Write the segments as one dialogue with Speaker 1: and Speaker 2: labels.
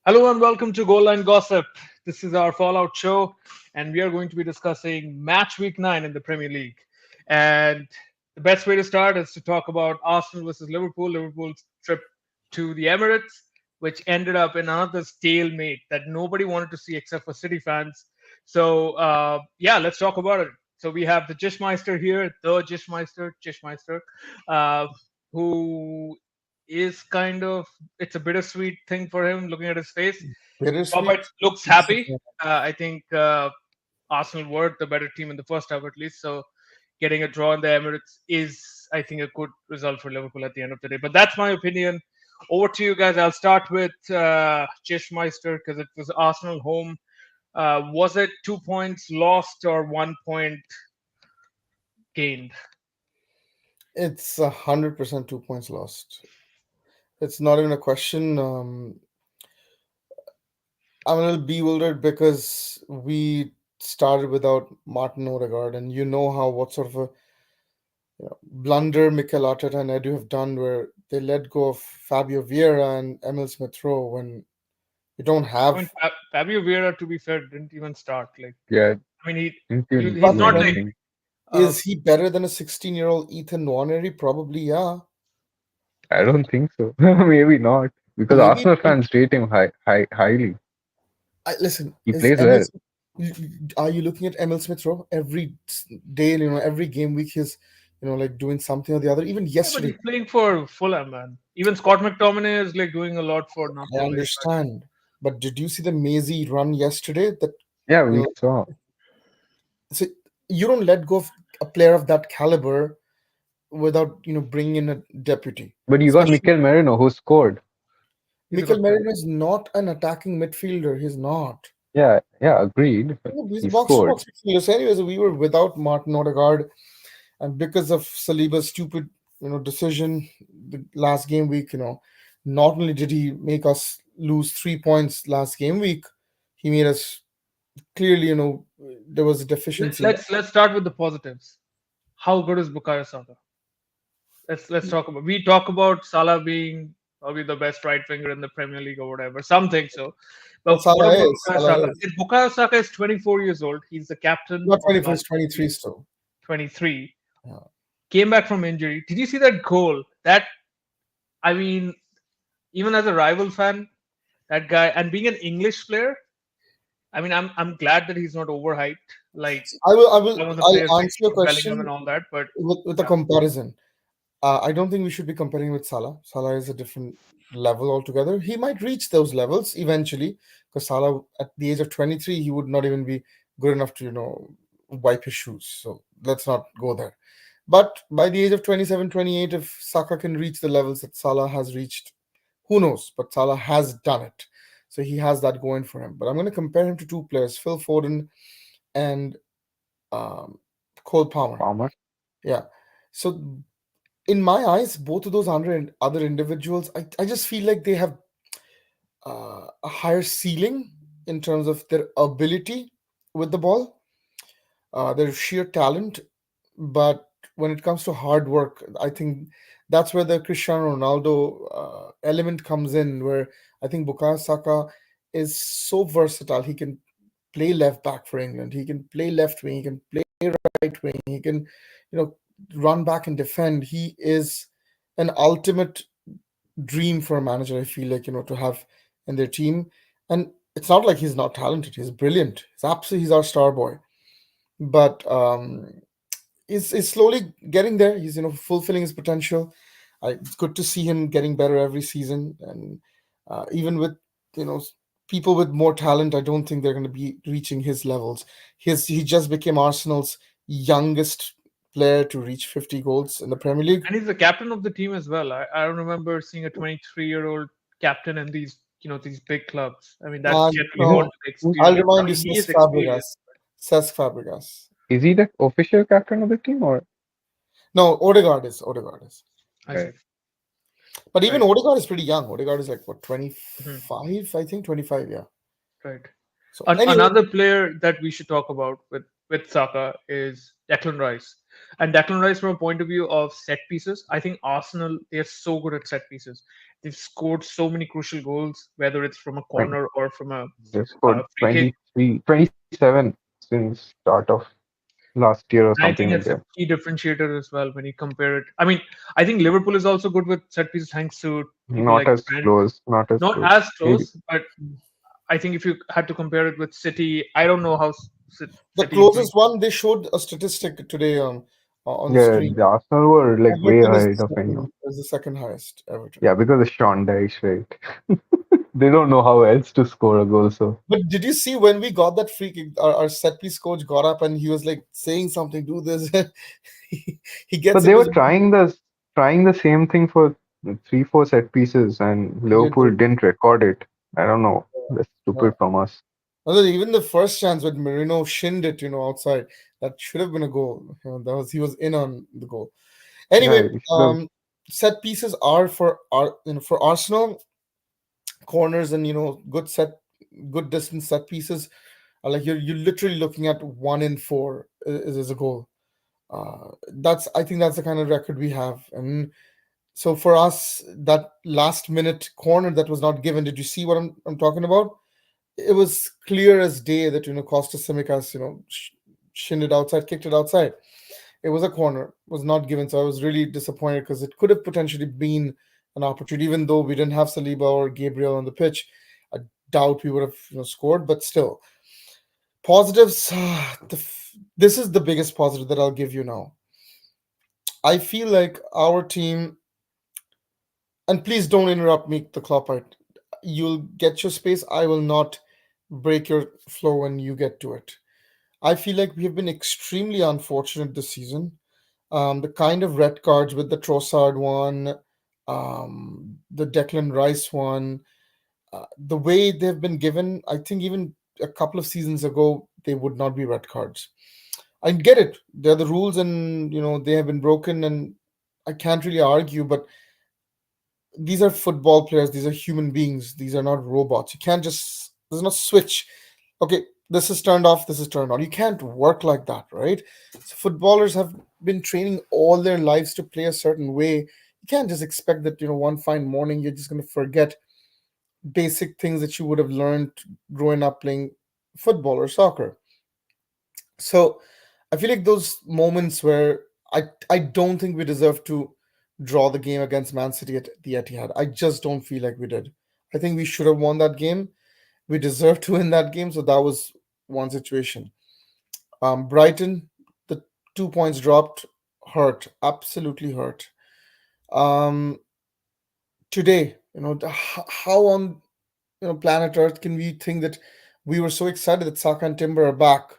Speaker 1: Hello and welcome to Goal Line Gossip. This is our Fallout show, and we are going to be discussing match week 9 in the Premier League. And the best way to start is to talk about Arsenal versus Liverpool, Liverpool's trip to the Emirates, which ended up in another stalemate that nobody wanted to see except for City fans. So, let's talk about it. So, we have the Jishmeister here, the Jishmeister, uh, who is kind of it's a bittersweet thing for him looking at his face.
Speaker 2: Bittersweet.
Speaker 1: Robert looks happy. I think Arsenal were the better team in the first half at least. So getting a draw in the Emirates is, I think, a good result for Liverpool at the end of the day. But that's my opinion. Over to you guys. I'll start with Chishmeister because it was Arsenal home. Was it 2 points lost or 1 point gained?
Speaker 2: It's 100% 2 points lost. It's not even a question. I'm a little bewildered because we started without Martin Odegaard, and you know how what sort of a blunder Mikel Arteta and Edu have done, where they let go of Fabio Vieira and Emil Smith Rowe when you don't
Speaker 1: I mean,
Speaker 2: have.
Speaker 1: Fabio Vieira, to be fair, didn't even start. Like,
Speaker 3: Yeah,
Speaker 1: I mean,
Speaker 3: didn't even
Speaker 1: he's
Speaker 2: But
Speaker 3: do
Speaker 1: not like
Speaker 2: when
Speaker 3: anything.
Speaker 1: uh,
Speaker 2: is he better than a 16-year-old Ethan Nwaneri? Probably, yeah.
Speaker 3: I don't think so. Maybe not, because
Speaker 2: Maybe.
Speaker 3: Arsenal fans rate him highly.
Speaker 2: Listen,
Speaker 3: He
Speaker 2: is
Speaker 3: plays
Speaker 2: Emil?
Speaker 3: well.
Speaker 2: Are you looking at Emil Smith Rowe every day? Every game week he's like doing something or the other. Even
Speaker 1: yeah, but
Speaker 2: yesterday,
Speaker 1: he's playing for Fulham, man. Even Scott McTominay is like doing a lot for not
Speaker 2: I
Speaker 1: playing very much.
Speaker 2: understand. But did you see the mazy run yesterday? That
Speaker 3: Yeah,
Speaker 2: you
Speaker 3: we
Speaker 2: know,
Speaker 3: saw.
Speaker 2: so you don't let go of a player of that caliber without bringing in a deputy.
Speaker 3: But you got
Speaker 2: Especially
Speaker 3: Mikel Merino who scored.
Speaker 1: He's a
Speaker 2: Mikel
Speaker 1: good player.
Speaker 2: Merino is not an attacking midfielder. He's not.
Speaker 3: Yeah, yeah, agreed. But
Speaker 2: He's a
Speaker 3: he
Speaker 2: box to
Speaker 3: scored.
Speaker 2: box midfielder. So anyways, we were without Martin Odegaard. And because of Saliba's stupid, decision the last game week, not only did he make us lose 3 points last game week, he made us clearly, there was a deficiency.
Speaker 1: Let's start with the positives. How good is Bukayo Saka? Let's talk about. We talk about Salah being probably the best right winger in the Premier League or whatever. Some think so,
Speaker 2: Well,
Speaker 1: but what
Speaker 2: Salah
Speaker 1: about
Speaker 2: is.
Speaker 1: Bukayo
Speaker 2: Salah
Speaker 1: Saka?
Speaker 2: is.
Speaker 1: Bukayo Saka is 24 years old. He's the captain
Speaker 2: Not
Speaker 1: of
Speaker 2: 24,
Speaker 1: Man
Speaker 2: he's 23
Speaker 1: City.
Speaker 2: still.
Speaker 1: 23.
Speaker 2: Yeah.
Speaker 1: Came back from injury. Did you see that goal? I mean, even as a rival fan, that guy and being an English player, I mean, I'm glad that he's not overhyped like some of the players
Speaker 2: I'll
Speaker 1: like
Speaker 2: answer your
Speaker 1: Jude Bellingham and
Speaker 2: question
Speaker 1: all that. But
Speaker 2: with a
Speaker 1: yeah,
Speaker 2: comparison. I don't think we should be comparing with Salah. Salah is a different level altogether. He might reach those levels eventually, because Salah, at the age of 23, he would not even be good enough to, wipe his shoes. So let's not go there. But by the age of 27, 28, if Saka can reach the levels that Salah has reached, who knows? But Salah has done it. So he has that going for him. But I'm going to compare him to two players, Phil Foden and um, Cole Palmer.
Speaker 3: Palmer.
Speaker 2: Yeah. So in my eyes, both of those other individuals, I just feel like they have a higher ceiling in terms of their ability with the ball, their sheer talent. But when it comes to hard work, I think that's where the Cristiano Ronaldo element comes in, where I think Bukayo Saka is so versatile. He can play left back for England. He can play left wing. He can play right wing. He can, you know, run back and defend. He is an ultimate dream for a manager. I feel like to have in their team, and it's not like he's not talented. He's brilliant. He's our star boy. But he's slowly getting there. He's fulfilling his potential. It's good to see him getting better every season, and even with you know people with more talent, I don't think they're going to be reaching his levels. He just became Arsenal's youngest player to reach 50 goals in the Premier League.
Speaker 1: and he's the captain of the team as well. I don't remember seeing a 23-year-old captain in these big clubs. I mean, that's generally what
Speaker 2: No,
Speaker 3: Who's
Speaker 1: the
Speaker 3: who's
Speaker 2: I'll
Speaker 1: experience. I
Speaker 2: remind you,
Speaker 1: mean, he
Speaker 2: Cesc
Speaker 1: is experienced.
Speaker 2: Fabregas. Cesc Fabregas.
Speaker 3: is he the official captain of the team or?
Speaker 2: No, Odegaard is. Odegaard is.
Speaker 1: I
Speaker 3: Right.
Speaker 1: see.
Speaker 2: But even
Speaker 1: Right.
Speaker 2: Odegaard is pretty young. Odegaard is like what,
Speaker 1: Mhm.
Speaker 2: 25? I think 25. Yeah.
Speaker 1: Right.
Speaker 2: So anyway,
Speaker 1: Another player that we should talk about with Saka is Declan Rice. And Declan Rice, from a point of view of set pieces, I think Arsenal, they're so good at set pieces. They've scored so many crucial goals, whether it's from a
Speaker 3: Twen-
Speaker 1: corner or from a
Speaker 3: They scored
Speaker 1: free kick.
Speaker 3: 27 since start of last year or
Speaker 1: And I
Speaker 3: something
Speaker 1: think
Speaker 3: like
Speaker 1: that's a
Speaker 3: that.
Speaker 1: key differentiator as well when you compare it. I mean, I think Liverpool is also good with set pieces thanks to people
Speaker 3: Not
Speaker 1: like
Speaker 3: as
Speaker 1: Trent.
Speaker 3: close, not as
Speaker 1: Not
Speaker 3: close.
Speaker 1: as
Speaker 3: Maybe.
Speaker 1: close, but I think if you had to compare it with City, I don't know how
Speaker 2: The
Speaker 1: City is doing.
Speaker 2: closest one, they showed a statistic today on the
Speaker 3: Yeah,
Speaker 2: screen.
Speaker 3: the Arsenal were like way
Speaker 2: Everton
Speaker 3: ahead of anyone.
Speaker 2: is the second highest. Everton.
Speaker 3: Yeah, because of Sean Dyche, right? They don't know how else to score a goal, so.
Speaker 2: But did you see when we got that free kick, our set piece coach got up and he was like saying something, do this. he gets
Speaker 3: But they
Speaker 2: into
Speaker 3: were
Speaker 2: his
Speaker 3: trying the same thing for 3, 4 set pieces, and
Speaker 2: yeah,
Speaker 3: Liverpool didn't record it. I don't know. That's
Speaker 2: yeah.
Speaker 3: stupid from us.
Speaker 2: Although even the first chance when Marino shinned it, outside, that should have been a goal. That was he was in on the goal.
Speaker 3: Yeah,
Speaker 2: Anyway,
Speaker 3: we should have.
Speaker 2: set pieces are for for Arsenal corners and good distance set pieces are like you're literally looking at 1 in 4 is a goal. That's I think that's the kind of record we have. And so for us, that last minute corner that was not given, did you see what I'm talking about? It was clear as day that Costa Simicas shinned it outside, kicked it outside. It was a corner, was not given. So I was really disappointed because it could have potentially been an opportunity, even though we didn't have Saliba or Gabriel on the pitch. I doubt we would have scored, but still. Positives. This is the biggest positive that I'll give you now. I feel like our team, and please don't interrupt me, the Kloppite. You'll get your space. I will not break your flow when you get to it. I feel like we have been extremely unfortunate this season. The kind of red cards with the Trossard one, the Declan Rice one, the way they've been given, I think even a couple of seasons ago, they would not be red cards. I get it. They're the rules and, they have been broken and I can't really argue, but these are football players. These are human beings. These are not robots. You can't just, there's no switch. Okay, this is turned off, this is turned on. You can't work like that, right? So footballers have been training all their lives to play a certain way. You can't just expect that, one fine morning you're just going to forget basic things that you would have learned growing up playing football or soccer. So I feel like those moments where I don't think we deserve to draw the game against Man City at the Etihad. I just don't feel like we did. I think we should have won that game. We deserved to win that game. So that was one situation. Brighton, the 2 points dropped, hurt, absolutely hurt. Um, Today, how on planet Earth can we think that we were so excited that Saka and Timber are back,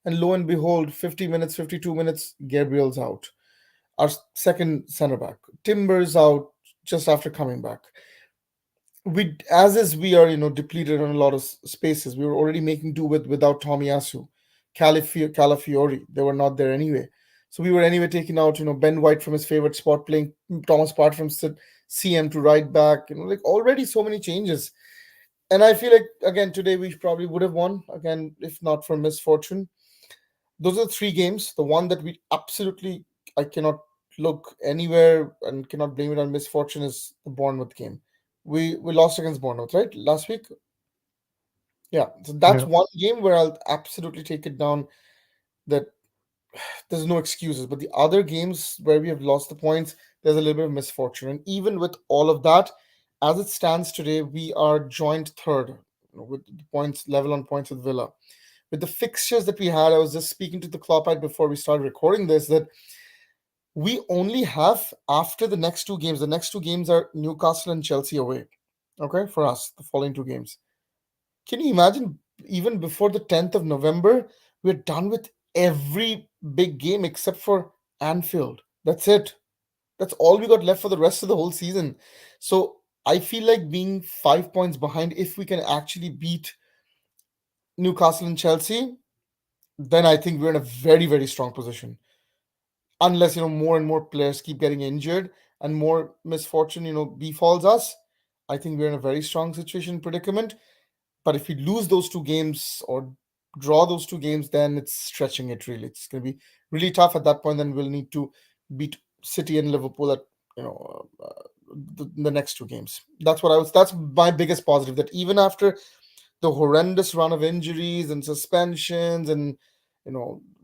Speaker 2: and lo and behold, 50 minutes, 52 minutes, Gabriel's out. Our second center back, Timber's out just after coming back. We as is we are depleted on a lot of spaces. We were already making do without Tomiyasu, Calafiori. They were not there anyway. So we were anyway taking out Ben White from his favorite spot, playing Thomas Part from CM to right back. Like already so many changes. And I feel like again today we probably would have won again if not for misfortune. Those are the three games. The one that we absolutely I cannot look anywhere and cannot blame it on misfortune is the Bournemouth game. We lost against Bournemouth, right? Last week. Yeah. So that's
Speaker 3: Yeah.
Speaker 2: one game where I'll absolutely take it down that there's no excuses. But the other games where we have lost the points, there's a little bit of misfortune. And even with all of that, as it stands today, we are joint third with the points level on points with Villa. With the fixtures that we had, I was just speaking to the Kloppite before we started recording this that we only have after the next two games. The next two games are Newcastle and Chelsea away. Okay, for us, the following two games. Can you imagine? Even before the 10th of November, we're done with every big game except for Anfield. That's it. That's all we got left for the rest of the whole season. So I feel like being 5 points behind, if we can actually beat Newcastle and Chelsea, then I think we're in a very, very strong position. Unless, more and more players keep getting injured and more misfortune, befalls us, I think we're in a very strong situation, predicament. But if we lose those two games or draw those two games, then it's stretching it really. It's going to be really tough at that point. Then we'll need to beat City and Liverpool at, you know, the next two games. That's what I was. That's my biggest positive. That even after the horrendous run of injuries and suspensions and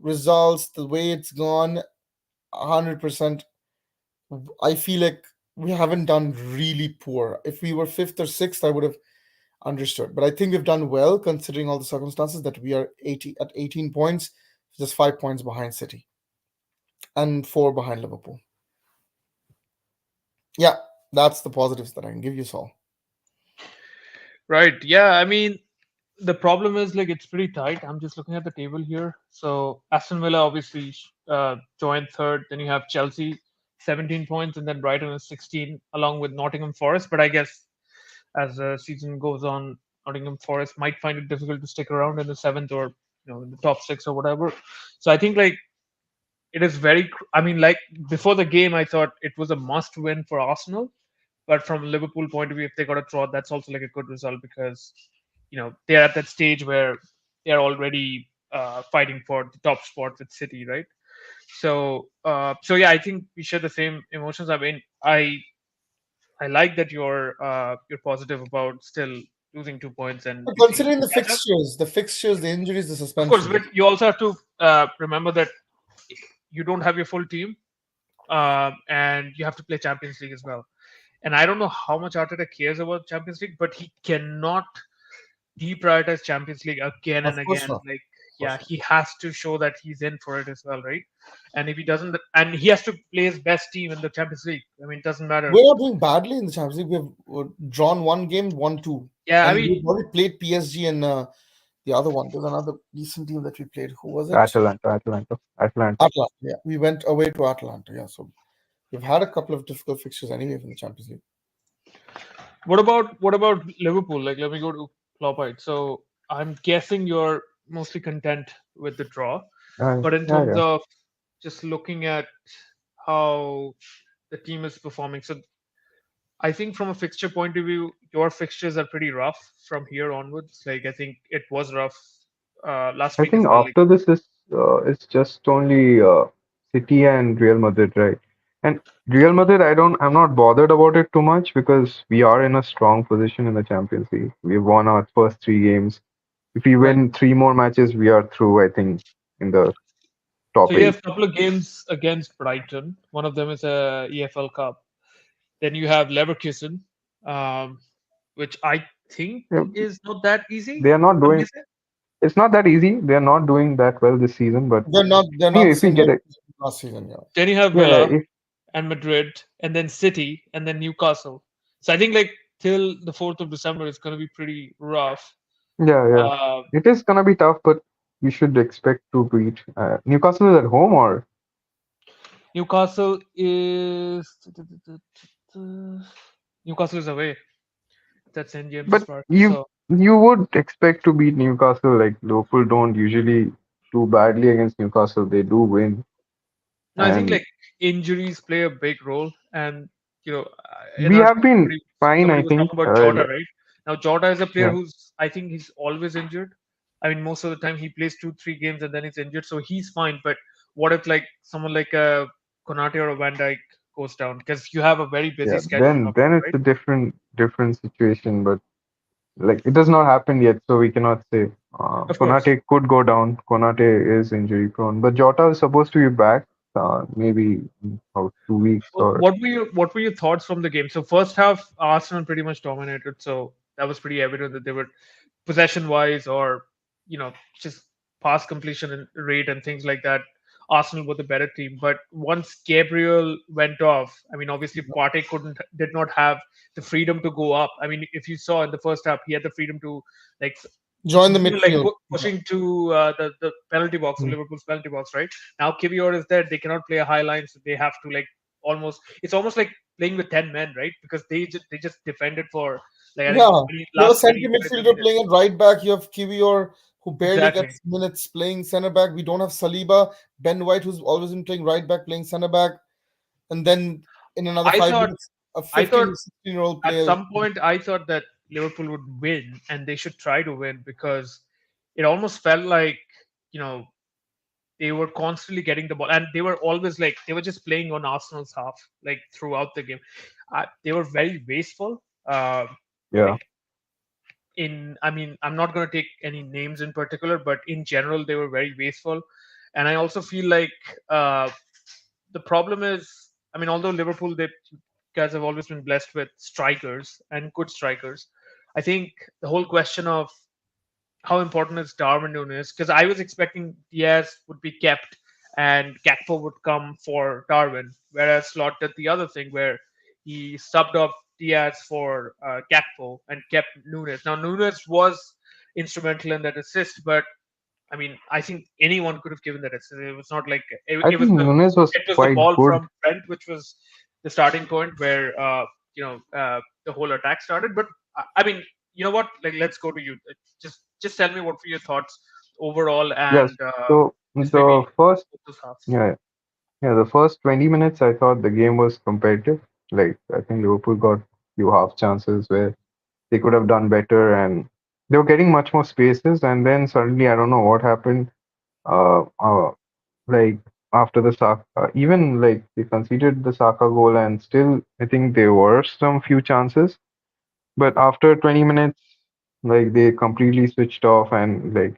Speaker 2: results, the way it's gone, 100%. I feel like we haven't done really poor. If we were fifth or sixth, I would have understood. But I think we've done well considering all the circumstances that we are 18 points, just 5 points behind City and four behind Liverpool. Yeah, that's the positives that I can give you, Saul.
Speaker 1: Right. Yeah. I mean, the problem is like it's pretty tight. I'm just looking at the table here. So Aston Villa obviously joined third. Then you have Chelsea, 17 points, and then Brighton is 16, along with Nottingham Forest. But I guess as the season goes on, Nottingham Forest might find it difficult to stick around in the seventh or in the top six or whatever. So I think like it is very. I mean, like before the game, I thought it was a must win for Arsenal. But from a Liverpool point of view, if they got a draw, that's also like a good result because they're at that stage where they're already fighting for the top spot with City, right? So yeah, I think we share the same emotions. I mean, I like that you're positive about still losing 2 points and
Speaker 2: But
Speaker 1: you think
Speaker 2: considering
Speaker 1: you catch up.
Speaker 2: the injuries, the
Speaker 1: Of course,
Speaker 2: suspension.
Speaker 1: but you also have to remember that you don't have your full team, and you have to play Champions League as well. And I don't know how much Arteta cares about Champions League, but he cannot deprioritize Champions League again
Speaker 2: Of
Speaker 1: and
Speaker 2: course
Speaker 1: again.
Speaker 2: not.
Speaker 1: Like,
Speaker 2: Of
Speaker 1: yeah,
Speaker 2: course not.
Speaker 1: he has to show that he's in for it as well, right? And if he doesn't, and he has to play his best team in the Champions League. I mean, it doesn't matter.
Speaker 2: We're not doing badly in the Champions League. We've drawn one game, won two,
Speaker 1: Yeah, I
Speaker 2: and
Speaker 1: mean,
Speaker 2: we've already played PSG and the other one. There's another decent team that we played. Who was it?
Speaker 3: Atlanta.
Speaker 2: Atlanta. Yeah, we went away to Atlanta. Yeah, so we've had a couple of difficult fixtures anyway from the Champions League.
Speaker 1: what about Liverpool? Like, let me go to Kloppite. So I'm guessing you're mostly content with the draw, but in
Speaker 3: Yeah,
Speaker 1: terms
Speaker 3: yeah.
Speaker 1: of just looking at how the team is performing, so I think from a fixture point of view, your fixtures are pretty rough from here onwards. Like I think it was rough last
Speaker 3: I
Speaker 1: week as
Speaker 3: think
Speaker 1: well. Like
Speaker 3: after this is it's just only City and Real Madrid, right? And Real Madrid, I'm not bothered about it too much because we are in a strong position in the Champions League. We've won our first three games. If we
Speaker 1: right.
Speaker 3: win three more matches, we are through, I think, in the
Speaker 1: So
Speaker 3: top
Speaker 1: you
Speaker 3: eight.
Speaker 1: have a couple of games against Brighton. One of them is a EFL Cup. Then you have Leverkusen, um, which I think
Speaker 3: Yeah,
Speaker 1: is not that easy.
Speaker 3: they are not
Speaker 1: I'm
Speaker 3: doing.
Speaker 1: guessing.
Speaker 3: It's not that easy. They are not doing that well this season. But
Speaker 2: They're not
Speaker 3: anyway,
Speaker 2: the
Speaker 3: if we
Speaker 2: same
Speaker 3: get
Speaker 2: level
Speaker 3: it,
Speaker 2: as last season. Yeah.
Speaker 1: Then you have
Speaker 3: yeah,
Speaker 1: Villa
Speaker 3: if
Speaker 1: and Madrid, and then City, and then Newcastle. So I think like till the 4th of December, it's going to be pretty rough.
Speaker 3: yeah, yeah,
Speaker 1: Uh,
Speaker 3: it is gonna be tough, but we should expect to beat Newcastle is at home or.
Speaker 1: Newcastle is Newcastle is away. That's St James's
Speaker 3: But
Speaker 1: Park.
Speaker 3: you
Speaker 1: So
Speaker 3: you would expect to beat Newcastle. Like Liverpool don't usually do badly against Newcastle. They do win,
Speaker 1: no, I think
Speaker 3: and
Speaker 1: like injuries play a big role, and in
Speaker 3: we
Speaker 1: our
Speaker 3: have been
Speaker 1: somebody
Speaker 3: fine.
Speaker 1: somebody
Speaker 3: I
Speaker 1: was
Speaker 3: think.
Speaker 1: talking about Jota, right? Now Jota is a player
Speaker 3: Yeah,
Speaker 1: who's I think he's always injured. I mean, most of the time he plays 2 3 games and then he's injured, so he's fine. But what if like someone like a Konate or a Van Dijk goes down because you have a very busy
Speaker 3: yeah.
Speaker 1: schedule
Speaker 3: Then
Speaker 1: coming up,
Speaker 3: then it's
Speaker 1: right?
Speaker 3: a different situation. But like it has not happened yet, so we cannot say.
Speaker 1: Of course.
Speaker 3: Konate could go down. Konate is injury prone, but Jota is supposed to be back. Maybe in about 2 weeks or
Speaker 1: What were your thoughts from the game? So first half, Arsenal pretty much dominated. So that was pretty evident that they were possession wise or just pass completion and rate and things like that. Arsenal were the better team. But once Gabriel went off, I mean, obviously Partey did not have the freedom to go up. I mean, if you saw in the first half, he had the freedom to like
Speaker 2: Join the
Speaker 1: even like
Speaker 2: midfield.
Speaker 1: pushing to the penalty box or
Speaker 3: Hmm.
Speaker 1: Liverpool's penalty box, right? Now Kivior is there; they cannot play a high line, so they have to like almost. It's almost like playing with 10 men, right? Because they just defended for like I think
Speaker 2: Yeah, you have a
Speaker 1: last
Speaker 2: central
Speaker 1: 20 25
Speaker 2: midfielder
Speaker 1: minutes.
Speaker 2: playing at right back. You have Kiwior, who barely
Speaker 1: Exactly.
Speaker 2: gets minutes playing center back. We don't have Saliba, Ben White, who's always been playing right back, playing center back. And then in another
Speaker 1: I
Speaker 2: five
Speaker 1: thought
Speaker 2: minutes, a
Speaker 1: I
Speaker 2: 15
Speaker 1: thought
Speaker 2: or 16-year-old
Speaker 1: at
Speaker 2: player.
Speaker 1: some point I thought that Liverpool would win and they should try to win because it almost felt like you know they were constantly getting the ball, and they were always like they were just playing on Arsenal's half like throughout the game. They were very wasteful.
Speaker 3: Yeah.
Speaker 1: Like in, I mean, I'm not going to take any names in particular, but in general, they were very wasteful. And I also feel like uh, the problem is, I mean, although Liverpool, they guys have always been blessed with strikers and good strikers. I think the whole question of how important is Darwin Nunes? Because I was expecting Diaz would be kept and Gakpo would come for Darwin, whereas Slot did the other thing where he subbed off Diaz for Gakpo and kept Nunes. Now Nunes was instrumental in that assist, but I mean, I think anyone could have given that assist. It was not like
Speaker 3: I
Speaker 1: it
Speaker 3: think
Speaker 1: was
Speaker 3: Nunes was
Speaker 1: the
Speaker 3: quite
Speaker 1: ball
Speaker 3: good.
Speaker 1: from Trent, which was the starting point where the whole attack started. But I mean, you know what? Like, let's go to you. Just tell me what were your thoughts overall,
Speaker 3: Yes.
Speaker 1: and
Speaker 3: So
Speaker 1: just maybe
Speaker 3: the first,
Speaker 1: those halves.
Speaker 3: yeah, yeah, the first 20 minutes, I thought the game was competitive. Like, I think Liverpool got few half chances where they could have done better, and they were getting much more spaces. And then suddenly, I don't know what happened. Uh, uh like after the Saka, even like they conceded the Saka goal, and still, I think there were some few chances. But after 20 minutes, like they completely switched off, and like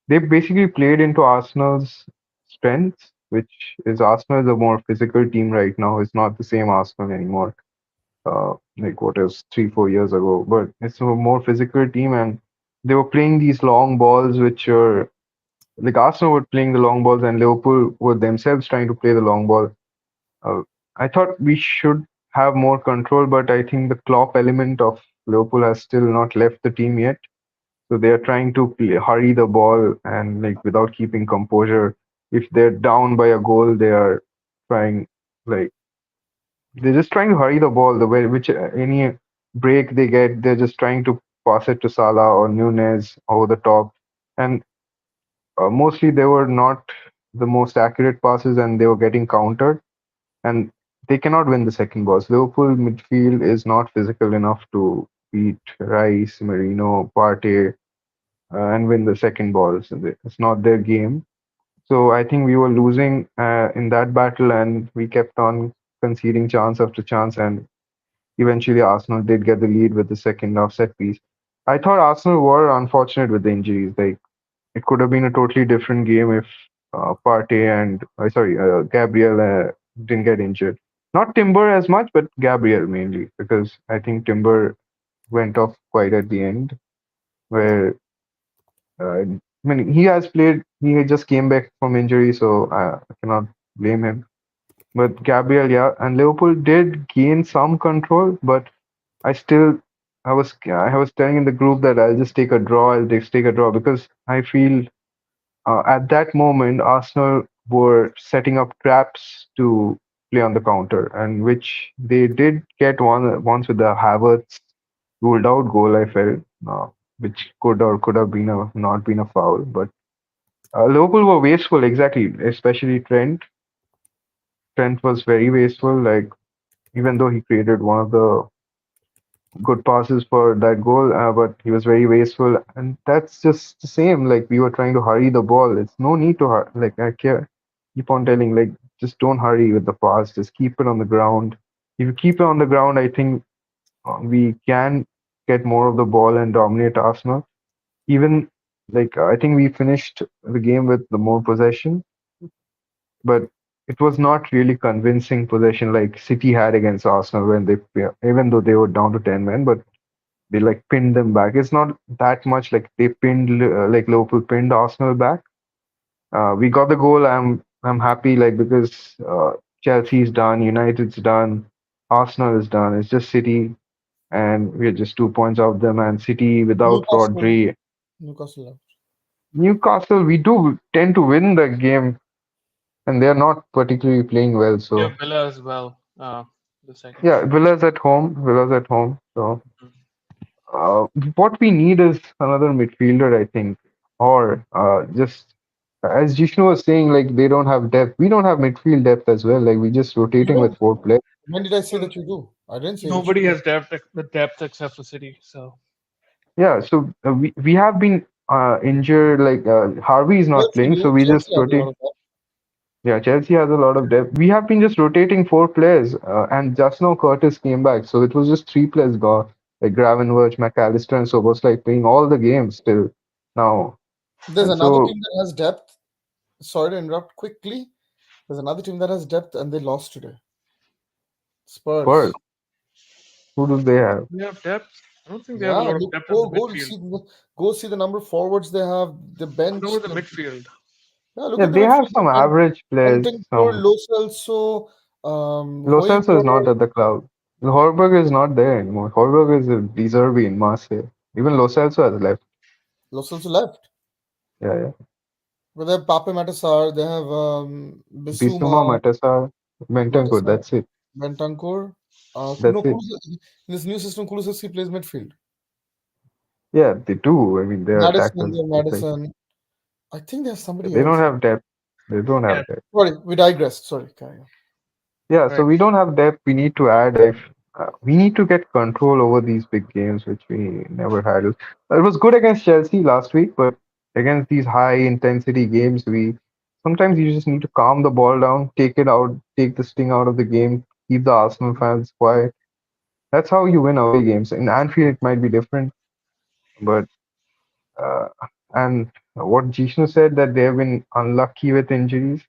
Speaker 3: they basically played into Arsenal's strengths, which is Arsenal is a more physical team right now. It's not the same Arsenal anymore. Like what is 3, 4 years ago, but it's a more physical team, and they were playing these long balls, which are like Arsenal were playing the long balls, and Liverpool were themselves trying to play the long ball. uh, I thought we should have more control, but I think the Klopp element of Liverpool has still not left the team yet. So they are trying to hurry the ball and like without keeping composure. If they're down by a goal, they are trying like they're just trying to hurry the ball. The way which any break they get, they're just trying to pass it to Salah or Nunez over the top. And mostly they were not the most accurate passes, and they were getting countered, and they cannot win the second balls. Liverpool midfield is not physical enough to beat Rice, Marino, Partey, and win the second balls. It's not their game. So I think we were losing in that battle, and we kept on conceding chance after chance, and eventually Arsenal did get the lead with the second half set piece. I thought Arsenal were unfortunate with the injuries. Like it could have been a totally different game if Partey and Gabriel didn't get injured. Not Timber as much, but Gabriel mainly, because I think Timber went off quite at the end. Where I mean, he has played. He just came back from injury, so I cannot blame him. But Gabriel, yeah, and Liverpool did gain some control, but I still. I was telling in the group that I'll just take a draw. I'll just take a draw because I feel at that moment, Arsenal were setting up traps to play on the counter, and which they did get once with the Havertz ruled out goal. I felt, which could have been a not been a foul, but Liverpool were wasteful. Exactly, especially Trent. Trent was very wasteful. Like even though he created one of the good passes for that goal, but he was very wasteful, and that's just the same. Like we were trying to hurry the ball. It's no need to hurry. Like I care, keep on telling, like just don't hurry with the pass. Just keep it on the ground. If you keep it on the ground, I think we can get more of the ball and dominate Arsenal. Even like I think we finished the game with the more possession, but it was not really convincing possession like City had against Arsenal when they, even though they were down to 10 men, but they like pinned them back. It's not that much like they pinned like Liverpool pinned Arsenal back. We got the goal. I'm happy like because Chelsea's done, United's done, Arsenal is done. It's just City, and we're just 2 points off them. And City without
Speaker 2: Newcastle,
Speaker 3: Rodri,
Speaker 2: Newcastle.
Speaker 3: Newcastle, we do tend to win the game, and they're not particularly playing well.
Speaker 1: You
Speaker 3: So
Speaker 1: have Villa as well. The second
Speaker 3: yeah,
Speaker 1: game.
Speaker 3: Villa's at home. Villa's at home. So Uh, what we need is another midfielder, I think, or just as Jishnu was saying, like they don't have depth. We don't have midfield depth as well. Like we just
Speaker 2: You
Speaker 3: rotating with
Speaker 2: don't?
Speaker 3: four players.
Speaker 2: When did I say
Speaker 1: So
Speaker 2: that you do? I didn't say that you
Speaker 1: nobody
Speaker 2: do.
Speaker 1: has depth the depth except for City. So
Speaker 3: Yeah, so we have been. injured. Like Harvey is not
Speaker 2: Chelsea
Speaker 3: playing, so
Speaker 2: do.
Speaker 3: we just
Speaker 2: Chelsea has a lot
Speaker 3: rotate.
Speaker 2: of that.
Speaker 3: Yeah, Chelsea has a lot of depth. We have been just rotating four players, and just now Curtis came back, so it was just three players gone, like Gravenberch, McAllister, and so was like playing all the games still now.
Speaker 2: There's
Speaker 3: And
Speaker 2: another team
Speaker 3: so
Speaker 2: that has depth. Sorry to interrupt quickly. There's another team that has depth and they lost today.
Speaker 3: Spurs,
Speaker 2: Spurs.
Speaker 3: who do they have?
Speaker 1: We have depth. I don't think they have a
Speaker 2: Yeah,
Speaker 1: lot of
Speaker 2: look,
Speaker 1: depth in the
Speaker 2: go
Speaker 1: midfield.
Speaker 2: see go see the number of forwards they have, the
Speaker 1: What about
Speaker 2: bench.
Speaker 1: the midfield?
Speaker 2: Yeah, look
Speaker 3: Yeah,
Speaker 2: at the
Speaker 3: they have
Speaker 2: midfield.
Speaker 3: some average players.
Speaker 2: Bentancur,
Speaker 3: Some
Speaker 2: Lo Celso,
Speaker 3: Lo Celso is
Speaker 2: Højbjerg.
Speaker 3: not at the club. Horberg is not there anymore. Horberg is a deserving in Marseille. Even Lo Celso has left.
Speaker 2: Lo Celso left.
Speaker 3: Yeah, yeah.
Speaker 2: But they have Pape Matasar, they have
Speaker 3: Bissouma,
Speaker 2: Bissouma,
Speaker 3: Matassa, Bentancur.
Speaker 2: Matasar,
Speaker 3: That's it.
Speaker 2: Bentancur.
Speaker 3: That's
Speaker 2: No,
Speaker 3: it.
Speaker 2: In this new system, Kulusevski plays midfield.
Speaker 3: Yeah, they do. I mean, they are
Speaker 2: Madison,
Speaker 3: attackers.
Speaker 2: they have
Speaker 3: It's like
Speaker 2: Madison. I think there's somebody
Speaker 3: they don't
Speaker 2: else.
Speaker 3: have depth. They don't
Speaker 1: Yeah,
Speaker 3: have depth.
Speaker 2: Sorry, we digress. Sorry, carry on.
Speaker 3: Yeah, so
Speaker 1: right.
Speaker 3: we don't have depth. We need to add. If we need to get control over these big games, which we never had. It was good against Chelsea last week, but against these high intensity games, we sometimes you just need to calm the ball down, take it out, take the sting out of the game, keep the Arsenal fans quiet. That's how you win away games. In Anfield, it might be different, but uh, and what Jishnu said that they have been unlucky with injuries.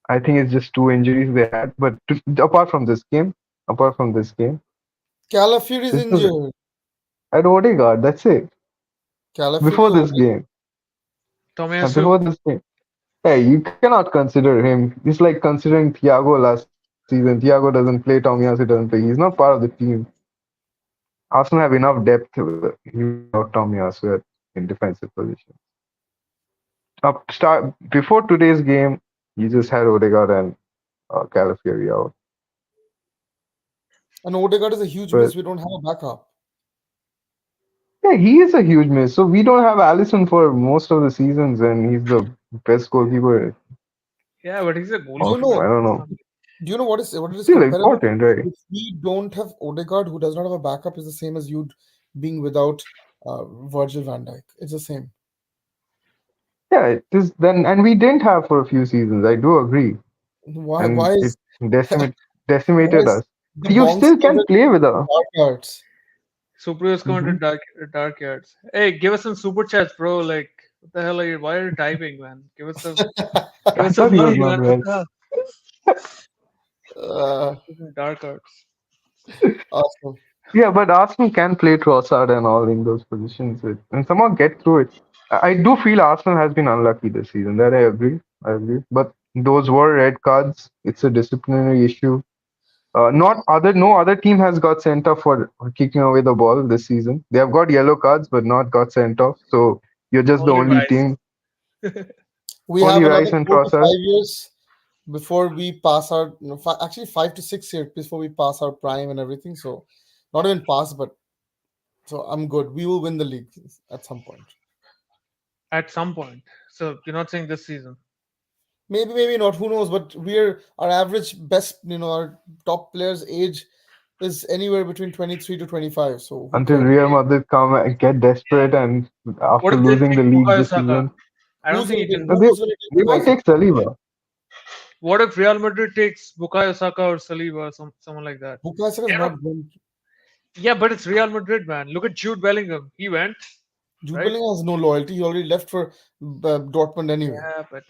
Speaker 3: I think it's just two injuries they had. But apart from this game,
Speaker 2: Calafiori is
Speaker 3: this was
Speaker 2: injured.
Speaker 3: at Odegaard. That's it.
Speaker 2: Calafiori
Speaker 3: Before
Speaker 2: is
Speaker 3: this game,
Speaker 1: Tomiyasu.
Speaker 3: before this game, hey, you cannot consider him. It's like considering Thiago last season. Thiago doesn't play. Tomiyasu doesn't play. He's not part of the team. Arsenal have enough depth even without Tomiyasu in defensive position. Up start before today's game, you just had Odegaard and Calafiori out.
Speaker 2: and Odegaard is a huge
Speaker 3: But
Speaker 2: miss. We don't have a backup.
Speaker 3: yeah, he is a huge miss. So we don't have Allison for most of the seasons, and he's the best goalkeeper
Speaker 1: Yeah, but he's a
Speaker 2: Do you
Speaker 3: of
Speaker 1: goalkeeper.
Speaker 3: I
Speaker 2: know?
Speaker 3: don't
Speaker 1: It's
Speaker 3: know.
Speaker 1: not
Speaker 2: Do you know what it is
Speaker 3: Still
Speaker 2: comparable to?
Speaker 3: important, right?
Speaker 2: If we don't have Odegaard, who does not have a backup, is the same as you being without Virgil van Dijk. It's the same.
Speaker 3: Yeah, it is then, and we didn't have for a few seasons. I do agree,
Speaker 2: Why?
Speaker 3: and
Speaker 2: Why
Speaker 3: it
Speaker 2: is why
Speaker 3: decimated
Speaker 2: is
Speaker 3: us.
Speaker 2: the
Speaker 3: But you
Speaker 2: bongs
Speaker 3: still can
Speaker 2: covered
Speaker 3: play with
Speaker 2: with
Speaker 3: a.
Speaker 2: dark arts?
Speaker 1: Super has
Speaker 3: Mhm.
Speaker 1: commented dark yards. Hey, give us some super chats, bro. Like, what the hell are you? Why are you typing, man? Give
Speaker 3: I
Speaker 1: us some
Speaker 3: thought he was
Speaker 1: money,
Speaker 3: not
Speaker 1: man. What
Speaker 3: well.
Speaker 1: the hell?
Speaker 2: uh,
Speaker 1: Dark arts.
Speaker 2: awesome.
Speaker 3: Yeah, but Arsenal can play Trossard and all in those positions and somehow get through it. I do feel Arsenal has been unlucky this season. That I agree. I agree. But those were red cards. It's a disciplinary issue. Not other No other team has got sent off for kicking away the ball this season. They have got yellow cards, but not got sent off. So you're just the
Speaker 1: Only
Speaker 3: only
Speaker 1: Rice.
Speaker 3: team.
Speaker 2: We
Speaker 3: Only
Speaker 2: have
Speaker 3: Rice
Speaker 2: another
Speaker 3: and
Speaker 2: 4 to 5
Speaker 3: Trossard.
Speaker 2: years before we pass our no, actually 5 to 6 years before we pass our prime and everything. So not even pass, but so I'm good. We will win the league at some point.
Speaker 1: At some point. So you're not saying this season.
Speaker 2: Maybe, maybe not. Who knows? But we're our average best, our top players' age is anywhere between 23 to 25. So who
Speaker 3: Until
Speaker 2: cares?
Speaker 3: Real Madrid come and get desperate and
Speaker 1: What
Speaker 3: after
Speaker 1: if they
Speaker 3: losing
Speaker 1: take
Speaker 3: the league
Speaker 1: Bukayo
Speaker 3: this
Speaker 1: Saka?
Speaker 3: season,
Speaker 1: I don't think you can.
Speaker 3: no,
Speaker 2: Who's gonna
Speaker 3: they
Speaker 2: take
Speaker 3: might
Speaker 2: Bukayo
Speaker 3: take Saliba.
Speaker 1: What if Real Madrid takes Bukayo Saka or Saliba or someone like that?
Speaker 2: Bukayo Saka is
Speaker 1: Yeah, no,
Speaker 2: not going.
Speaker 1: yeah, but it's Real Madrid, man. Look at Jude Bellingham. He went,
Speaker 2: Jude
Speaker 1: right?
Speaker 2: Bellingham has no loyalty. He already left for Dortmund anyway.
Speaker 1: Yeah, but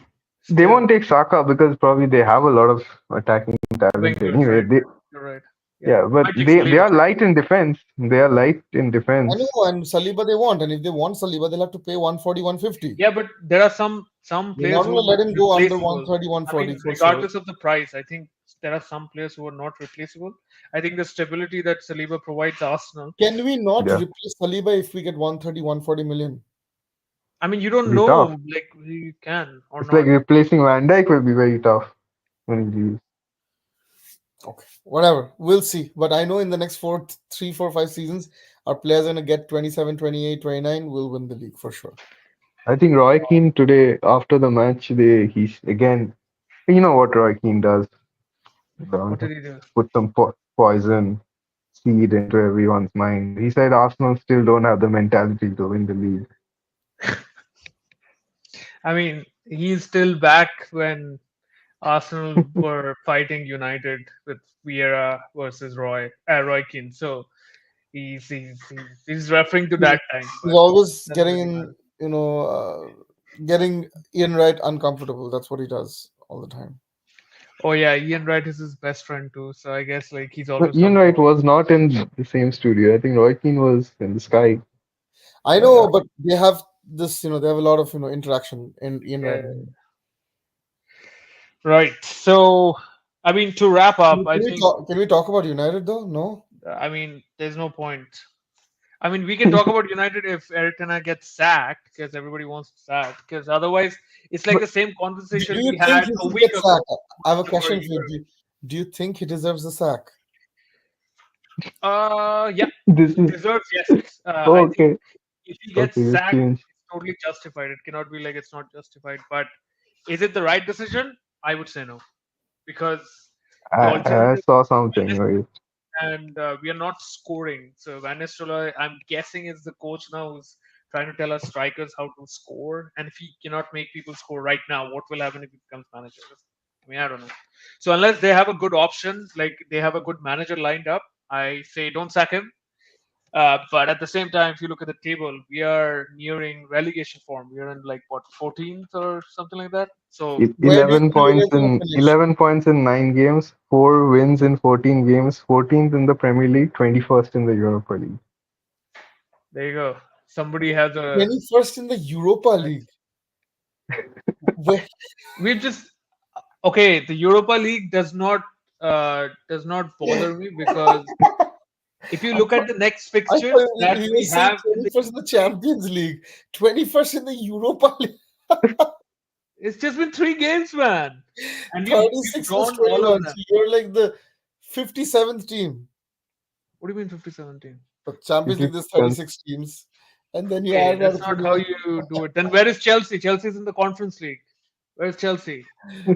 Speaker 3: They
Speaker 1: still,
Speaker 3: won't take Saka because probably they have a lot of attacking talent
Speaker 1: wingers,
Speaker 3: anyway.
Speaker 1: right? You're right. Yeah,
Speaker 3: Yeah, but
Speaker 1: might take
Speaker 3: they
Speaker 1: Saliba.
Speaker 3: are light in defense. They are light in
Speaker 2: I
Speaker 3: defense.
Speaker 2: know, and Saliba they want, and if they want Saliba, they'll have to pay 140, 150.
Speaker 1: Yeah, but there are some
Speaker 2: They're not
Speaker 1: players
Speaker 2: going
Speaker 1: who
Speaker 2: to
Speaker 1: are not
Speaker 2: let him go under
Speaker 1: replaceable.
Speaker 2: 130,
Speaker 1: I
Speaker 2: 140
Speaker 1: mean,
Speaker 2: for sure.
Speaker 1: regardless of the price, I think there are some players who are not replaceable. I think the stability that Saliba provides Arsenal.
Speaker 2: Can we not
Speaker 3: Yeah,
Speaker 2: replace Saliba if we get 130, 140 million?
Speaker 1: I mean, you don't
Speaker 3: it'll be tough.
Speaker 1: know, like you can or
Speaker 3: It's like
Speaker 1: not.
Speaker 3: replacing Van Dijk will be very tough when he leaves.
Speaker 2: Okay, whatever. We'll see. But I know in the next 3, 4, 5 seasons, our players are going to get 27, 28, 29. We'll win the league for sure.
Speaker 3: I think Roy Keane today after the match, he's again. You know what Roy Keane does?
Speaker 1: What
Speaker 3: Uh,
Speaker 1: did he do?
Speaker 3: Put some poison seed into everyone's mind. He said Arsenal still don't have the mentality to win the league.
Speaker 1: I mean, he's still back when Arsenal were fighting United with Vieira versus Roy Keane. So he's referring to
Speaker 2: He's
Speaker 1: that time,
Speaker 2: he's
Speaker 1: but
Speaker 2: always
Speaker 1: doesn't
Speaker 2: getting
Speaker 1: really
Speaker 2: in,
Speaker 1: matter.
Speaker 2: getting Ian Wright uncomfortable. That's what he does all the time.
Speaker 1: Oh yeah, Ian Wright is his best friend too. So I guess like he's
Speaker 3: But
Speaker 1: always
Speaker 3: Ian
Speaker 1: talking
Speaker 3: Wright
Speaker 1: about.
Speaker 3: was not in the same studio. I think Roy Keane was in the sky.
Speaker 2: I
Speaker 3: Uh,
Speaker 2: know, but they have this, they have a lot of, interaction in Ian Wright.
Speaker 1: Yeah, right. So I mean, to wrap up, I think
Speaker 2: Can we talk about United though? No.
Speaker 1: I mean there's no point. I mean, we can talk about United if Eric Ten Hag gets sacked because everybody wants to sack. Because otherwise, it's like
Speaker 3: but
Speaker 1: the same
Speaker 2: Do
Speaker 1: conversation
Speaker 2: you
Speaker 1: we
Speaker 2: think
Speaker 1: had
Speaker 2: he
Speaker 1: a
Speaker 2: should
Speaker 1: week
Speaker 2: get
Speaker 1: ago,
Speaker 2: sacked? I have a
Speaker 1: or a
Speaker 2: question for you.
Speaker 1: year
Speaker 2: Do you think he deserves the sack?
Speaker 1: ago. Yeah,
Speaker 3: this is
Speaker 1: deserves yes. I think
Speaker 3: okay.
Speaker 1: if he
Speaker 3: Okay,
Speaker 1: gets
Speaker 3: you
Speaker 1: sacked,
Speaker 3: changed.
Speaker 1: it's totally justified. It cannot be like it's not justified. But is it the right decision? I would say no, because the
Speaker 3: I
Speaker 1: alternative
Speaker 3: saw something, right?
Speaker 1: and we are not scoring. So Van Nistelrooy, I'm guessing, is the coach now who's trying to tell us strikers how to score. And if he cannot make people score right now, what will happen if he becomes manager? I mean, I don't know. So unless they have a good option, like they have a good manager lined up, I say don't sack him. But at the same time, if you look at the table, we are nearing relegation form. We are in like what 14th or something like that. So
Speaker 2: Where do you think United
Speaker 3: 11 points
Speaker 2: is going to
Speaker 3: in
Speaker 2: finish?
Speaker 3: 11 points in 9 games, 4 wins in 14 games, 14th in the Premier League, 21st in the Europa League.
Speaker 1: there you go. Somebody has a
Speaker 2: 21st in the Europa League. Where,
Speaker 1: we've just okay, the Europa League does not bother me because if you
Speaker 2: I
Speaker 1: look at
Speaker 2: thought,
Speaker 1: the next
Speaker 2: I
Speaker 1: fixtures
Speaker 2: thought
Speaker 1: that
Speaker 2: he
Speaker 1: we
Speaker 2: was saying
Speaker 1: have in the
Speaker 2: 21st in the Champions League, 21st in the Europa League,
Speaker 1: it's just been 3 games, man, and we've
Speaker 2: 36 plus
Speaker 1: drawn all of
Speaker 2: 21.
Speaker 1: them.
Speaker 2: So you're like the 57th team.
Speaker 1: What do you mean 50-17?
Speaker 2: But
Speaker 3: It
Speaker 2: Champions
Speaker 3: is
Speaker 2: League, there's 36 teams. And then you
Speaker 1: Okay,
Speaker 2: add
Speaker 1: that's
Speaker 2: another
Speaker 1: not how
Speaker 2: 21.
Speaker 1: you do it. Then where is Chelsea? Chelsea's in the Conference League. Where's Chelsea?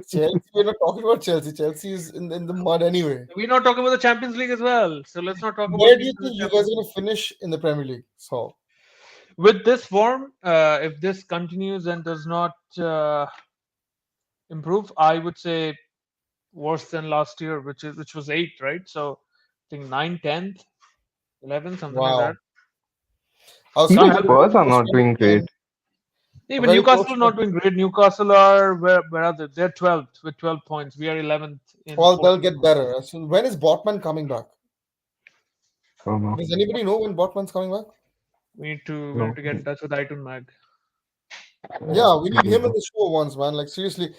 Speaker 2: Chelsea, we're not talking about Chelsea. Chelsea is in the mud anyway.
Speaker 1: We're not talking about the Champions League as well. So let's not talk about
Speaker 2: Where do
Speaker 1: teams
Speaker 2: you
Speaker 1: in the
Speaker 2: think you guys
Speaker 1: Champions
Speaker 2: are
Speaker 1: League.
Speaker 2: going to finish in the Premier League? So,
Speaker 1: With this form, if this continues and does not improve, I would say worse than last year, which was eight, right? So I think 9, 10th, 11, something like that.
Speaker 2: wow. I was
Speaker 3: Even
Speaker 1: Can't
Speaker 2: speaking
Speaker 1: help
Speaker 2: to
Speaker 1: it.
Speaker 3: Spurs are
Speaker 2: a
Speaker 3: not
Speaker 2: friend
Speaker 3: doing
Speaker 2: of mine,
Speaker 3: great.
Speaker 2: a
Speaker 1: Even
Speaker 2: very close
Speaker 1: Newcastle
Speaker 2: friend.
Speaker 1: not doing great. Newcastle are where are they? They're 12th with 12 points. We are 11th in
Speaker 2: Well, they'll
Speaker 1: 14
Speaker 2: get
Speaker 1: points.
Speaker 2: better. So when is Botman coming back?
Speaker 3: Oh no,
Speaker 2: Does anybody know when Botman's coming back?
Speaker 1: We need
Speaker 3: no.
Speaker 1: to get in touch with iTunes Mag.
Speaker 2: Yeah, we need him in
Speaker 3: Yeah.
Speaker 2: the show once, man. Like seriously,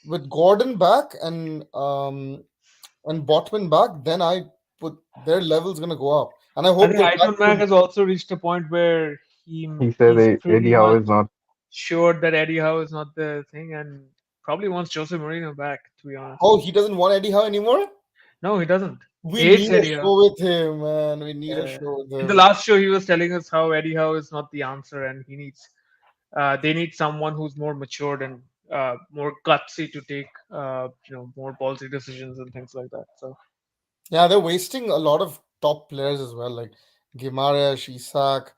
Speaker 2: with Gordon back and Botman back, then I put their level's gonna go up, and I
Speaker 1: I
Speaker 2: hope
Speaker 1: think
Speaker 2: they're back
Speaker 1: iTunes Mag
Speaker 2: to.
Speaker 1: has also reached a point where
Speaker 3: He said
Speaker 1: he's
Speaker 3: Eddie
Speaker 1: pretty
Speaker 3: Howe
Speaker 1: much
Speaker 3: is not.
Speaker 1: sure that Eddie Howe is not the thing and probably wants Jose Mourinho back, to be honest.
Speaker 2: Oh, he doesn't want Eddie Howe anymore.
Speaker 1: No, he doesn't.
Speaker 2: We
Speaker 1: He hates
Speaker 2: need a
Speaker 1: Eddie Howe.
Speaker 2: show with him, man. We need a
Speaker 1: Uh,
Speaker 2: show with
Speaker 1: in the
Speaker 2: him.
Speaker 1: last show, he was telling us how Eddie Howe is not the answer, and they need someone who's more matured and more gutsy to take more ballsy decisions and things like that. So
Speaker 2: Yeah, they're wasting a lot of top players as well, like Gimaresh, Isak,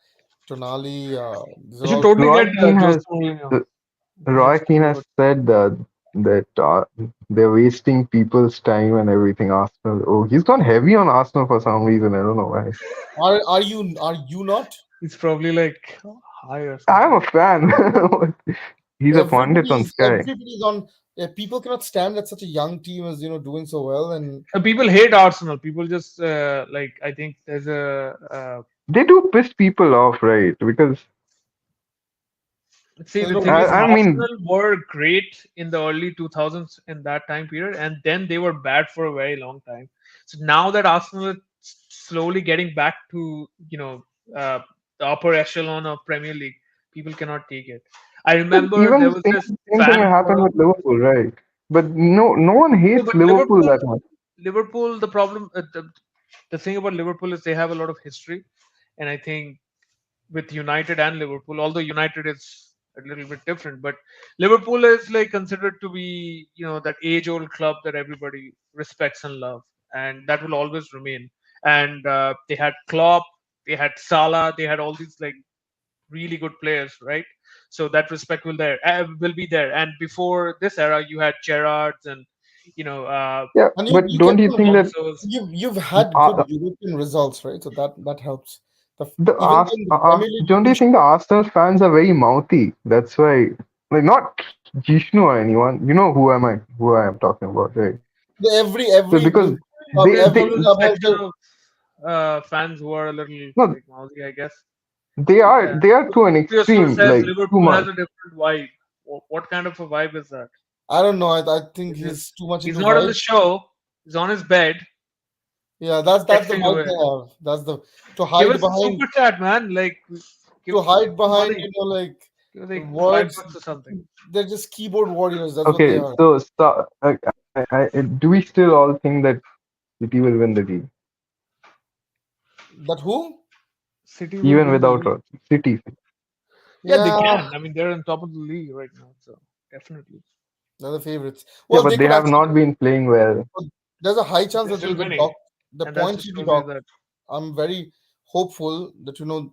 Speaker 2: Tonali. These
Speaker 1: they
Speaker 2: are
Speaker 1: should
Speaker 2: all.
Speaker 1: totally
Speaker 3: Roy
Speaker 1: get
Speaker 3: Keane
Speaker 1: Jose
Speaker 3: has
Speaker 1: Mourinho.
Speaker 3: uh,
Speaker 1: He
Speaker 3: Roy
Speaker 1: looks
Speaker 3: Keane
Speaker 1: pretty
Speaker 3: has
Speaker 1: good.
Speaker 3: said that they're wasting people's time and everything. Arsenal. Oh, he's gone heavy on Arsenal for some reason. I don't know why.
Speaker 2: Are you not?
Speaker 1: He's probably like high or
Speaker 3: I'm
Speaker 1: something.
Speaker 3: a fan. He's a pundit on Sky.
Speaker 2: Everybody's on. Yeah, people cannot stand that such a young team is doing so well, and
Speaker 1: People hate Arsenal. People just like I think there's a
Speaker 3: They do piss people off, right? Because
Speaker 1: see, the
Speaker 2: there's no
Speaker 1: thing is,
Speaker 3: I
Speaker 2: reason.
Speaker 3: mean,
Speaker 1: Arsenal were great in the early 2000s in that time period, and then they were bad for a very long time. So now that Arsenal is slowly getting back to uh, the upper echelon of Premier League, people cannot take it. I remember
Speaker 3: even
Speaker 1: there
Speaker 3: the
Speaker 1: was this
Speaker 3: same thing
Speaker 1: fan
Speaker 3: happened
Speaker 1: forum.
Speaker 3: with Liverpool, right? But no one
Speaker 1: No,
Speaker 3: hates
Speaker 1: but
Speaker 3: Liverpool that much.
Speaker 1: Liverpool, the problem, the thing about Liverpool is they have a lot of history, and I think with United and Liverpool, although United is a little bit different, but Liverpool is like considered to be, that age-old club that everybody respects and love, and that will always remain. And they had Klopp, they had Salah, they had all these like really good players, right? So that respect will be there. And before this era, you had Gerrards and
Speaker 3: Yeah,
Speaker 2: And
Speaker 3: but
Speaker 2: you
Speaker 3: don't
Speaker 2: kept
Speaker 3: you
Speaker 2: on
Speaker 3: think that
Speaker 1: Alonso's.
Speaker 2: you've had good
Speaker 3: uh,
Speaker 2: European results, right? So that helps.
Speaker 3: the
Speaker 2: Even though in the Premier League
Speaker 3: don't you think the Arsenal fans are very mouthy? That's why, like, not Jishnu or anyone. You know who I am talking about, right? So
Speaker 2: every
Speaker 3: because
Speaker 1: There's
Speaker 3: they
Speaker 1: always a
Speaker 2: about
Speaker 1: section
Speaker 2: the
Speaker 1: of fans who are a little
Speaker 3: no,
Speaker 1: like mousy, I guess. Yeah.
Speaker 3: they are to an
Speaker 1: Yourself
Speaker 3: extreme,
Speaker 1: says
Speaker 3: like too
Speaker 1: Liverpool has
Speaker 3: much.
Speaker 1: a different vibe. What kind of a vibe is that?
Speaker 2: I don't know. I think
Speaker 1: Is it?
Speaker 2: he's too much
Speaker 1: He's
Speaker 2: into
Speaker 1: not on the
Speaker 2: vibes.
Speaker 1: show. He's on his bed,
Speaker 2: Yeah, that's the
Speaker 1: texting
Speaker 2: vibe
Speaker 1: away.
Speaker 2: they have. That's the to
Speaker 1: Give
Speaker 2: hide
Speaker 1: us a
Speaker 2: behind
Speaker 1: super chat, man. Like,
Speaker 2: to
Speaker 1: give
Speaker 2: hide
Speaker 1: some
Speaker 2: behind,
Speaker 1: money.
Speaker 2: like
Speaker 1: Give us like five
Speaker 2: words.
Speaker 1: bucks or something.
Speaker 2: They're just keyboard warriors. That's what they
Speaker 3: Okay,
Speaker 2: are.
Speaker 3: so do we still all think that City will win the league,
Speaker 2: That who?
Speaker 1: City will
Speaker 3: even
Speaker 1: win the
Speaker 3: without
Speaker 1: league.
Speaker 3: City?
Speaker 1: Yeah, they
Speaker 2: Yeah,
Speaker 1: can. I mean, they're on top of the league right now, so definitely.
Speaker 2: they're the favorites.
Speaker 3: Yeah,
Speaker 2: Well,
Speaker 3: but
Speaker 2: they
Speaker 3: they
Speaker 2: could
Speaker 3: have
Speaker 2: actually.
Speaker 3: not been playing well.
Speaker 2: There's a high chance
Speaker 1: They're
Speaker 2: that they'll
Speaker 1: still
Speaker 2: get
Speaker 1: winning,
Speaker 2: docked. The
Speaker 1: and that
Speaker 2: points
Speaker 1: just
Speaker 2: will be
Speaker 1: shows you
Speaker 2: docked.
Speaker 1: that.
Speaker 2: I'm very hopeful that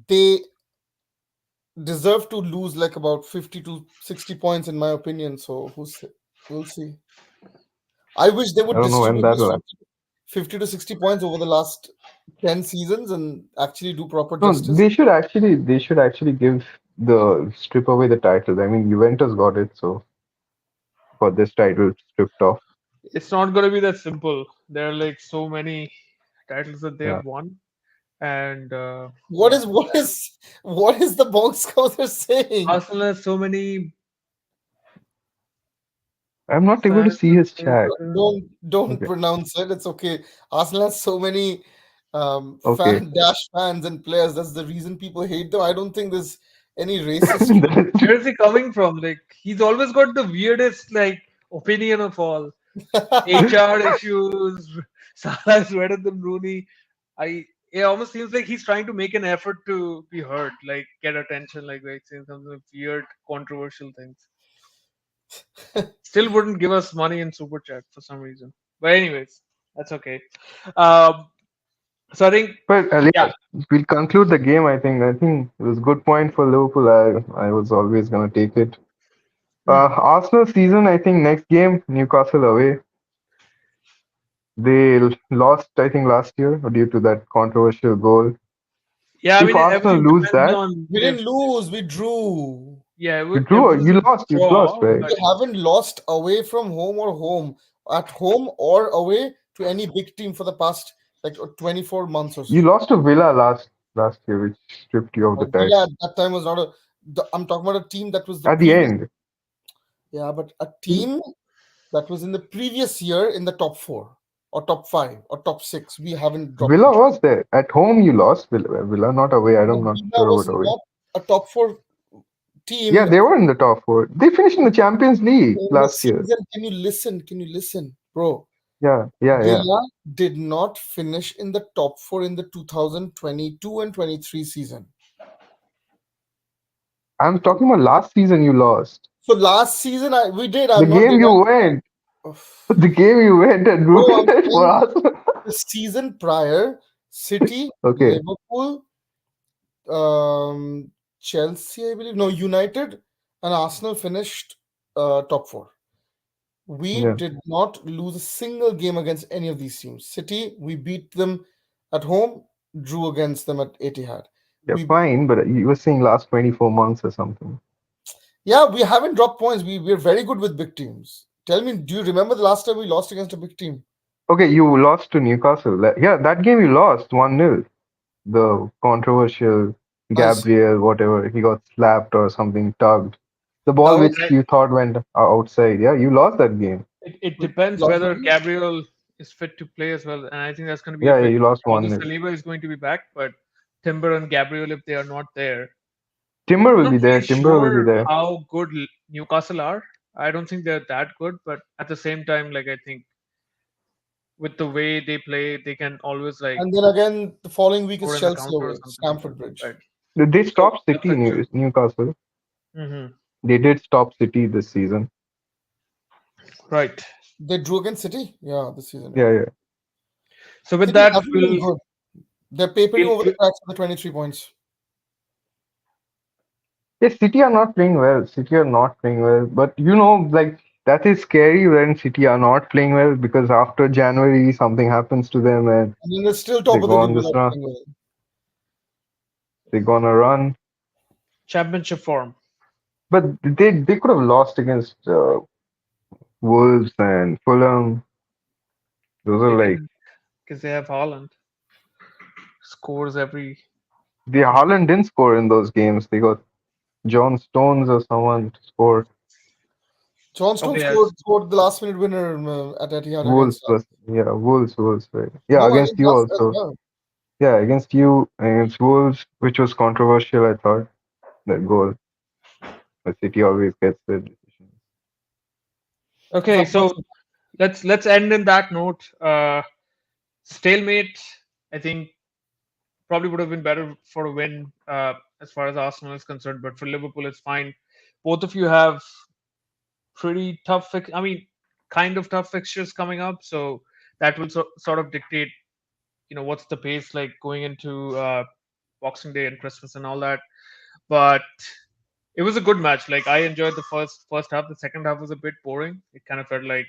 Speaker 2: they deserve to lose like about 50 to 60 points in my opinion. So we'll see. I wish they
Speaker 3: I
Speaker 2: would
Speaker 3: don't know when
Speaker 2: distribute
Speaker 3: that
Speaker 2: these
Speaker 3: will happen.
Speaker 2: 50 to 60 points over the last 10 seasons and actually do proper
Speaker 3: No,
Speaker 2: justice.
Speaker 3: they should actually give the strip away the title. I mean, Juventus got it, so for this title stripped off.
Speaker 1: It's not going to be that simple. There are like so many titles that they
Speaker 3: Yeah,
Speaker 1: have won, and
Speaker 2: What
Speaker 1: yeah,
Speaker 2: is what is the box score saying?
Speaker 1: Arsenal has so many
Speaker 3: I'm not able to
Speaker 1: fans
Speaker 3: see
Speaker 1: and
Speaker 3: his chat.
Speaker 2: Don't don't
Speaker 3: Okay,
Speaker 2: pronounce it. It's okay. Arsenal has so many
Speaker 3: okay,
Speaker 2: fans and players. That's the reason people hate them. I don't think there's any racist.
Speaker 3: That is-
Speaker 1: Where is he coming from? Like he's always got the weirdest like opinion of all. HR issues. Salah is better than Rooney. It almost seems like he's trying to make an effort to be heard, like get attention, like saying some weird, controversial things. Still wouldn't give us money in super chat for some reason. But anyways, that's okay. Um, so I think,
Speaker 3: but
Speaker 1: yeah,
Speaker 3: yeah, we'll conclude the game. I think it was good point for Liverpool. I was always gonna take it.
Speaker 1: hmm.
Speaker 3: Arsenal season. I think next game Newcastle away. They lost, I think, last year due to that controversial goal.
Speaker 1: Yeah. I
Speaker 3: If
Speaker 1: mean,
Speaker 3: Arsenal
Speaker 1: everything
Speaker 3: lose
Speaker 1: depends
Speaker 3: that,
Speaker 1: on
Speaker 2: We
Speaker 1: if
Speaker 2: didn't lose. We drew.
Speaker 1: yeah,
Speaker 3: you
Speaker 1: if
Speaker 3: drew.
Speaker 1: it was a
Speaker 3: You lost,
Speaker 1: draw,
Speaker 3: right?
Speaker 2: We
Speaker 1: but
Speaker 2: haven't lost away from home or home, at home or away to any big team for the past like 24 months or
Speaker 3: You
Speaker 2: so.
Speaker 3: lost to Villa last year, which stripped you of the
Speaker 2: Villa
Speaker 3: title
Speaker 2: at that time was not I'm talking about a team that was the
Speaker 3: at the
Speaker 2: previous.
Speaker 3: end.
Speaker 2: Yeah, but a team that was in the previous year in the top four or top five or top six. We haven't dropped
Speaker 3: Villa
Speaker 2: points.
Speaker 3: was there. At home, you lost. Villa not away. I'm not
Speaker 2: Villa
Speaker 3: sure
Speaker 2: was
Speaker 3: about away.
Speaker 2: not a top four
Speaker 3: Yeah,
Speaker 2: team
Speaker 3: they were in the top four. They finished in the Champions League
Speaker 2: in the
Speaker 3: last year.
Speaker 2: season. Can you listen? Can you listen, bro?
Speaker 3: Yeah.
Speaker 2: Villa did not finish in the top four in the 2022 and 23 season.
Speaker 3: I'm talking about last season. You lost
Speaker 2: So last season we did.
Speaker 3: the
Speaker 2: I'm not
Speaker 3: game. You
Speaker 2: denying
Speaker 3: went.
Speaker 2: that.
Speaker 3: The game you went and
Speaker 2: Bro, I'm
Speaker 3: ruined it for
Speaker 2: saying
Speaker 3: us.
Speaker 2: the season prior, City,
Speaker 3: Okay.
Speaker 2: Liverpool, Chelsea, I believe, no, United and Arsenal finished top four. We
Speaker 3: Yeah.
Speaker 2: did not lose a single game against any of these teams. City, we beat them at home, drew against them at Etihad.
Speaker 3: Yeah.
Speaker 2: We
Speaker 3: Fine, but you were saying last 24 months or something.
Speaker 2: Yeah, we haven't dropped points. We're very good with big teams. Tell me, do you remember the last time we lost against a big team?
Speaker 3: Okay, you lost to Newcastle. Yeah, that game you lost 1-0. The controversial
Speaker 2: Nice.
Speaker 3: Gabriel, whatever, he got slapped or something, tugged. The
Speaker 2: That
Speaker 3: ball
Speaker 2: was
Speaker 3: which
Speaker 1: I,
Speaker 3: you thought went outside. Yeah, you lost that game.
Speaker 1: it
Speaker 2: we
Speaker 1: depends
Speaker 2: lost
Speaker 1: whether
Speaker 2: one.
Speaker 1: Gabriel is fit to play as well, and I think that's going to be a
Speaker 3: Yeah,
Speaker 1: big
Speaker 3: you
Speaker 1: thing.
Speaker 3: lost
Speaker 1: Although
Speaker 3: 1-0.
Speaker 1: Saliba is going to be back, but Timber and Gabriel, if they are not there,
Speaker 3: Timber
Speaker 1: I'm
Speaker 3: will
Speaker 1: not
Speaker 3: be
Speaker 1: really
Speaker 3: there. Timber will be
Speaker 1: sure
Speaker 3: there.
Speaker 1: how good Newcastle are. I don't think they're that good, but at the same time, like I think with the way they play, they can always like
Speaker 2: And then again, the following week
Speaker 1: score
Speaker 2: is
Speaker 1: in the
Speaker 2: Chelsea
Speaker 1: counter or
Speaker 2: away,
Speaker 1: something.
Speaker 2: Stamford Bridge.
Speaker 1: Right.
Speaker 3: They
Speaker 1: So
Speaker 3: stopped
Speaker 1: that's
Speaker 3: City,
Speaker 1: it too.
Speaker 3: Newcastle.
Speaker 1: Hmm.
Speaker 3: They did stop City this season.
Speaker 1: Right.
Speaker 2: They drew against City, yeah, this season. Yeah.
Speaker 3: Yeah.
Speaker 1: So with
Speaker 2: City
Speaker 1: that,
Speaker 2: hasn't been good. They're papering
Speaker 1: we'll,
Speaker 2: over the cracks for the 23 points.
Speaker 3: Yes, City are not playing well. City are not playing well. But like that is scary when City are not playing well because after January something happens to them and
Speaker 2: And then they're still
Speaker 3: they
Speaker 2: top of
Speaker 3: go
Speaker 2: the
Speaker 3: on
Speaker 2: league
Speaker 3: this
Speaker 2: without
Speaker 3: run.
Speaker 2: playing well.
Speaker 3: They go on a run.
Speaker 1: Championship form.
Speaker 3: But they could have lost against Wolves and Fulham. Those are
Speaker 1: They
Speaker 3: like
Speaker 1: didn't because they have Holland. Scores every
Speaker 3: the Haaland didn't score in those games. They got John Stones or someone to score.
Speaker 2: John Stones
Speaker 1: okay,
Speaker 2: scored
Speaker 1: yes.
Speaker 2: scored the last minute winner at Etihad
Speaker 3: Wolves
Speaker 2: against us.
Speaker 3: was yeah, Wolves, right. Yeah,
Speaker 2: No,
Speaker 3: against
Speaker 2: against
Speaker 3: you
Speaker 2: us as
Speaker 3: also.
Speaker 2: well.
Speaker 3: Yeah, against you, against Wolves, which was controversial, I thought. That goal. The City always gets the decisions.
Speaker 2: It's
Speaker 1: Okay, so
Speaker 2: unfortunate.
Speaker 1: let's end in that note. Stalemate. I think probably would have been better for a win as far as Arsenal is concerned, but for Liverpool, it's fine. Both of you have pretty tough I mean, kind of tough fixtures coming up, so that will sort of dictate, what's the pace like going into Boxing Day and Christmas and all that. But it was a good match. Like I enjoyed the first half. The second half was a bit boring. It kind of felt like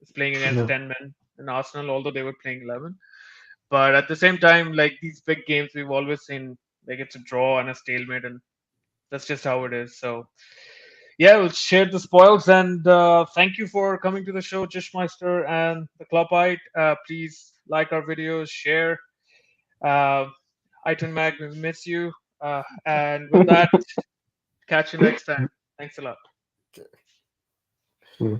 Speaker 1: it's playing against
Speaker 3: Yeah.
Speaker 1: 10 men in Arsenal, although they were playing 11. But at the same time, like these big games, we've always seen like it's a draw and a stalemate, and that's just how it is. So yeah, we'll share the spoils, and thank you for coming to the show, Jishmeister and the Clubite. Please like our videos, share. Uh, Iton Mag, we miss you. And with that, catch you next time. Thanks a lot.
Speaker 2: Okay.
Speaker 3: Yeah.